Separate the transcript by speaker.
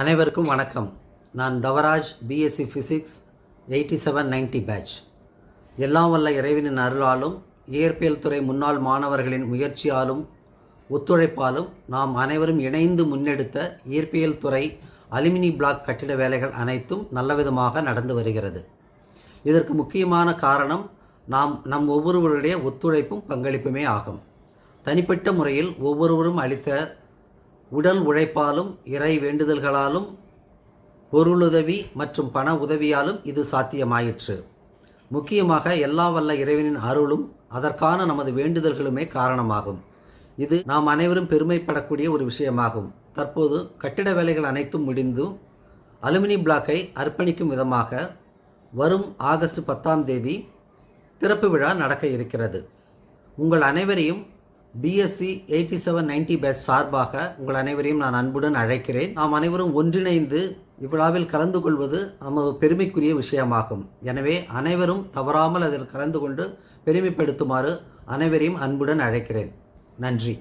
Speaker 1: அனைவருக்கும் வணக்கம். நான் தவராஜ், பிஎஸ்சி ஃபிசிக்ஸ் 8790 பேட்ச். எல்லாம் வல்ல இறைவனின் அருளாலும் இயற்பியல் துறை முன்னாள் மாணவர்களின் முயற்சியாலும் ஒத்துழைப்பாலும் நாம் அனைவரும் இணைந்து முன்னெடுத்த இயற்பியல் துறை அலுமினி பிளாக் கட்டிட வேலைகள் அனைத்தும் நல்லவிதமாக நடந்து வருகிறது. இதற்கு முக்கியமான காரணம் நம் ஒவ்வொருவருடைய ஒத்துழைப்பும் பங்களிப்புமே ஆகும். தனிப்பட்ட முறையில் ஒவ்வொருவரும் அளித்த உடல் உழைப்பாலும் இறை வேண்டுதல்களாலும் பொருளுதவி மற்றும் பண உதவியாலும் இது சாத்தியமாயிற்று. முக்கியமாக எல்லா வல்ல இறைவனின் அருளும் அதற்கான நமது வேண்டுதல்களுமே காரணமாகும். இது நாம் அனைவரும் பெருமைப்படக்கூடிய ஒரு விஷயமாகும். தற்போது கட்டிட வேலைகள் அனைத்தும் முடிந்தும் அலுமினி பிளாக்கை அர்ப்பணிக்கும் விதமாக வரும் ஆகஸ்ட் 10ஆம் தேதி திறப்பு விழா நடக்க இருக்கிறது. உங்கள் அனைவரையும் பிஎஸ்சி 8790 பேட்ச் சார்பாக உங்கள் அனைவரையும் நான் அன்புடன் அழைக்கிறேன். நாம் அனைவரும் ஒன்றிணைந்து இவ்விழாவில் கலந்து கொள்வது நமது பெருமைக்குரிய விஷயமாகும். எனவே அனைவரும் தவறாமல் அதில் கலந்து கொண்டு பெருமைப்படுத்துமாறு அனைவரையும் அன்புடன் அழைக்கிறேன். நன்றி.